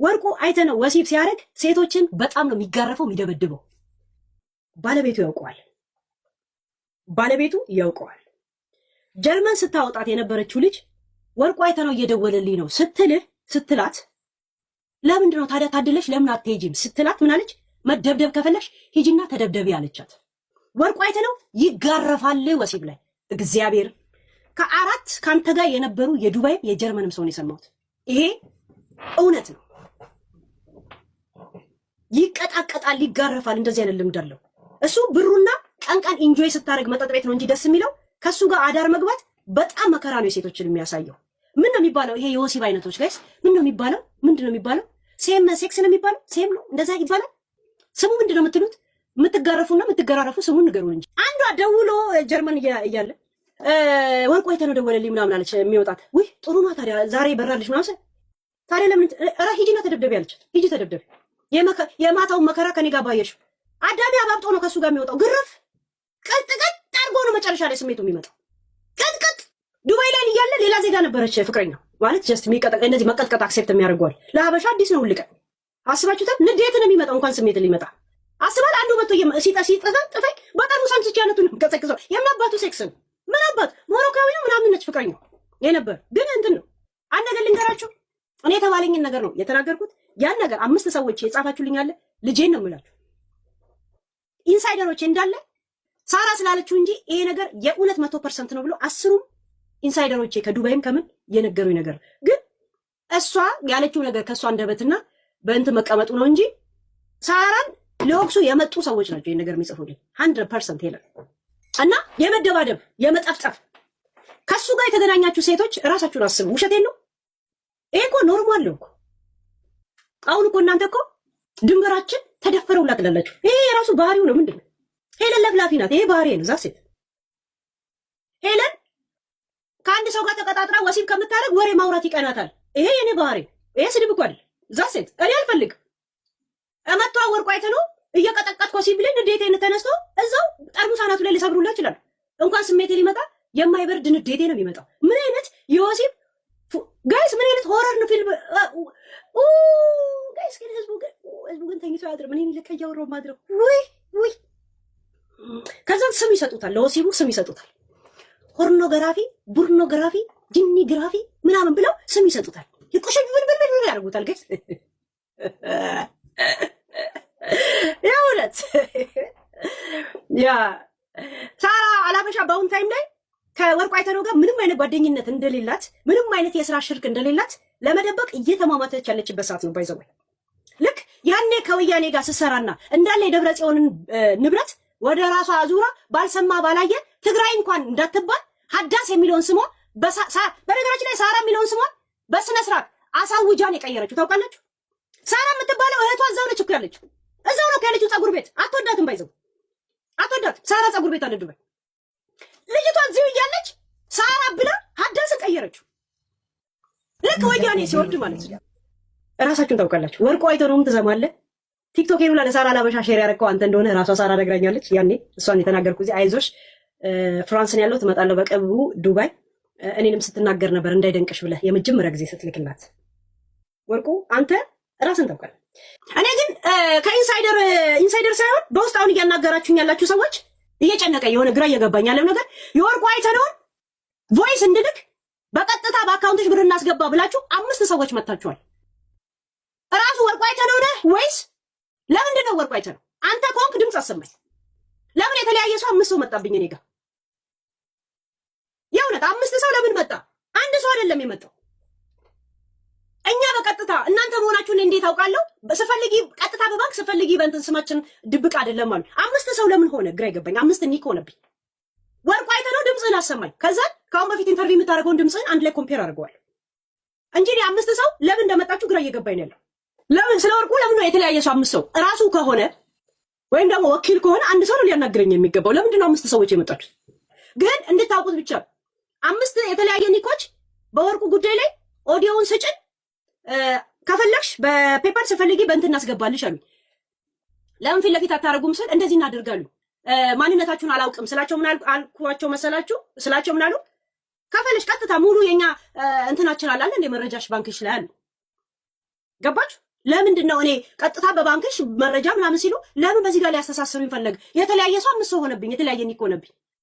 ወርቁ አይተነው ወሲብ ሲያደርግ ሴቶችን በጣም ነው የሚጋረፈው የሚደበድበው። ባለቤቱ ያውቀዋል። ጀርመን ስታወጣት የነበረችው ልጅ ወርቁ አይተነው እየደወለልኝ ነው ስትላት ለምንድን ነው ታዲያ ታድለሽ ለምን አትሄጂም ስትላት ምን አለች? መደብደብ ከፈለሽ ሂጂና ተደብደቢ አለቻት። ወርቁ አይተነው ይጋረፋል ወሲብ ላይ። እግዚአብሔር ከአራት ካንተ ጋር የነበሩ የዱባይም የጀርመንም ሰው ነው የሰማሁት። ይሄ እውነት ነው። ይቀጣቀጣል፣ ይጋረፋል። እንደዚህ አይነት ልምድ አለው እሱ። ብሩና ቀን ኢንጆይ ስታደርግ መጠጥ ቤት ነው እንጂ ደስ የሚለው ከሱ ጋር አዳር መግባት በጣም መከራ ነው የሴቶችን የሚያሳየው። ምን ነው የሚባለው? ይሄ የወሲብ አይነቶች ጋይስ ምን ነው የሚባለው? ምንድን ነው የሚባለው? ሴም ሴክስ ነው የሚባለው? ሴም ነው እንደዛ ይባላል። ስሙ ምንድን ነው የምትሉት? የምትጋረፉና የምትገራረፉ ስሙን ንገሩን እንጂ። አንዷ ደውሎ ጀርመን እያለ ወርቁ አይተነው ደወለልኝ ምናምን አለች። የሚወጣት ውይ ጥሩ ነው ታዲያ ዛሬ ይበራልሽ ምናምን። ታዲያ ለምን ሂጂና ተደብደቢ አለቻት። ሂጂ ተደብደቢ። የማታውን መከራ ከኔ ጋር ባየሽው። አዳሚ አባብጦ ነው ከሱ ጋር የሚወጣው። ግርፍ ቀጥ አድርጎ ነው መጨረሻ ላይ ስሜቱ የሚመጣው። ቀጥ ዱባይ ላይ እያለ ሌላ ዜጋ ነበረች ፍቅረኛው ማለት ጀስት የሚቀጠቅ እነዚህ መቀጥቀጥ አክሴፕት የሚያደርገዋል። ለሀበሻ አዲስ ነው ሁልቀን። አስባችሁታል? ንዴት ነው የሚመጣው እንኳን ስሜት ሊመጣ አስባል። አንዱ መጥቶ ሲጠፋኝ በጣም ሳንስቻ ያለቱን ቀጸቅሰው የምናባቱ ሴክስ ነው ምን አባት ሞሮካዊ ነው ምናምን ነች ፍቅረኛው የነበር ግን እንትን ነው። አንድ ነገር ልንገራችሁ፣ እኔ የተባለኝን ነገር ነው የተናገርኩት። ያን ነገር 5 ሰዎች የጻፋችሁልኝ አለ ልጄን ነው የምላችሁ ኢንሳይደሮች እንዳለ ሳራ ስላለችው እንጂ ይሄ ነገር የእውነት 100% ነው ብሎ 10ሩም ኢንሳይደሮቼ ከዱባይም ከምን የነገሩኝ ነገር ግን እሷ ያለችው ነገር ከሷ አንደበትና በእንት መቀመጡ ነው እንጂ ሳራን ሊወቅሱ የመጡ ሰዎች ናቸው ይሄን ነገር የሚጽፉልኝ 100% ይላል። እና የመደባደብ የመጠፍጠፍ ከሱ ጋር የተገናኛችሁ ሴቶች ራሳችሁን አስቡ። ውሸቴን ነው። ይሄ እኮ ኖርማል ነው እኮ። አሁን እኮ እናንተ እኮ ድንበራችን ተደፈረውላት ትላላችሁ። ይሄ የራሱ ባህሪው ነው። ምንድነው? ሄለን ለፍላፊ ናት። ይሄ ባህሪ ነው። ዛሴት ሄለን ከአንድ ሰው ጋር ተቀጣጥራ ወሲብ ከምታደርግ ወሬ ማውራት ይቀናታል። ይሄ የኔ ባህሪ። ይሄ ስድብ እኮ አይደል። ዛሴት እኔ አልፈልግም። እመቷ ወርቁ አይተነው እየቀጠቀጥኩ ሲብልን ንዴቴን ተነስቶ እዛው ጠርሙስ አናቱ ላይ ሊሰብሩላት ይችላል። እንኳን ስሜቴ ሊመጣ የማይበርድ ንዴቴ ነው የሚመጣው። ምን አይነት የወሲብ ጋይስ፣ ምን አይነት ሆረር ነው ፊልም ጋይስ። ግን ህዝቡ ግን ተኝቶ ያድርም። እኔ ለካ እያወራሁ ማድረግ ውይ ከዛም ስም ይሰጡታል፣ ለወሲቡ ስም ይሰጡታል። ፖርኖግራፊ፣ ቡርኖግራፊ፣ ጅኒ ግራፊ ምናምን ብለው ስም ይሰጡታል። ይቆሽኝ ምን ያደርጉታል ጋይስ። ያውለት ያ ሳራ አላበሻ በአሁን ታይም ላይ ከወርቁ አይተነው ጋር ምንም አይነት ጓደኝነት እንደሌላት፣ ምንም አይነት የስራ ሽርክ እንደሌላት ለመደበቅ እየተማማተች ያለችበት ሰዓት ነው። ባይዘው ልክ ያኔ ከወያኔ ጋር ስሰራና እንዳለ የደብረ ጽዮንን ንብረት ወደ ራሷ አዙራ ባልሰማ ባላየ ትግራይ እንኳን እንዳትባል ሀዳስ የሚለውን ስሟ በነገራችን ላይ ሳራ የሚለውን ስሟ በስነ ስርዓት አሳውጃን የቀየረችው ታውቃላችሁ። ሳራ የምትባለው እህቷ እዛው ነች እኮ ያለችው፣ እዛው ነው ያለችው። ፀጉር ቤት አትወዳትም፣ ባይዘው አትወዳትም። ሳራ ፀጉር ቤት አለ ዱባይ። ልጅቷ እዚሁ እያለች ሳራ ብላ ሀዳስን ቀየረችው። ልክ ወያኔ ሲወርድ ማለት ነው። እራሳችሁን ታውቃላችሁ። ወርቁ አይተነውም ትሰማለህ። ቲክቶክ ላይ ለሳራ አላበሻ ሼር ያደረገው አንተ እንደሆነ ራሷ ሳራ ነግራኛለች። ያኔ እሷን የተናገርኩ እዚህ አይዞሽ ፍራንስን ያለው ትመጣለህ በቅርቡ ዱባይ፣ እኔንም ስትናገር ነበር እንዳይደንቅሽ ብለህ የመጀመሪያ ጊዜ ስትልክላት። ወርቁ አንተ ራስን ታውቃለህ። እኔ ግን ከኢንሳይደር ሳይሆን በውስጥ አሁን እያናገራችሁኝ ያላችሁ ሰዎች እየጨነቀ የሆነ ግራ እየገባኝ ያለው ነገር የወርቁ አይተነውን ቮይስ እንድልክ በቀጥታ በአካውንትሽ ብር እናስገባ ብላችሁ 5 ሰዎች መታችኋል። ራሱ ወርቁ አይተነው ነህ ወይስ ለምንድን ነው ወርቁ አይተነው? አንተ ኮንክ ድምፅ አሰማኝ። ለምን የተለያየ ሰው 5 ሰው መጣብኝ እኔ ጋር? የእውነት 5 ሰው ለምን መጣ? አንድ ሰው አይደለም የመጣው። እኛ በቀጥታ እናንተ መሆናችሁን እንዴት አውቃለሁ? ስፈልጊ ቀጥታ በባንክ ስፈልጊ በእንትን ስማችን ድብቅ አይደለም አሉ። 5 ሰው ለምን ሆነ? ግራ ይገባኝ። 5 ኒክ ሆነብኝ። ወርቁ አይተነው ድምፅህን አሰማኝ። ከዛ ከአሁን በፊት ኢንተርቪው የምታደርገውን ድምፅህን አንድ ላይ ኮምፔር አድርገዋል እንጂ 5 ሰው ለምን እንደመጣችሁ ግራ እየገባኝ ነው ያለው። ለምን ስለ ወርቁ ለምን ነው የተለያየ ሰው 5 ሰው? ራሱ ከሆነ ወይም ደግሞ ወኪል ከሆነ አንድ ሰው ነው ሊያናግረኝ የሚገባው። ለምንድን ነው 5 ሰዎች የመጣችሁት? ግን እንድታውቁት ብቻ 5 የተለያየ ኒኮች በወርቁ ጉዳይ ላይ ኦዲዮውን ስጭን ከፈለግሽ በፔፐር ስፈልጊ በእንትን እናስገባልሽ አሉ። ለምን ፊት ለፊት አታረጉም ስል እንደዚህ እናደርጋሉ። ማንነታችሁን አላውቅም ስላቸው ምን አልኳቸው መሰላችሁ? ስላቸው ምን አሉ? ከፈለሽ ቀጥታ ሙሉ የኛ እንትናችን አላለ እንደ መረጃሽ ባንክሽ ላይ አሉ። ገባችሁ? ለምንድን ነው እኔ ቀጥታ በባንክሽ መረጃ ምናምን ሲሉ ለምን በዚህ ጋር ሊያስተሳስሩኝ ፈለግ? የተለያየ ሰው አምስት ሰው ሆነብኝ፣ የተለያየ ኒክ ሆነብኝ።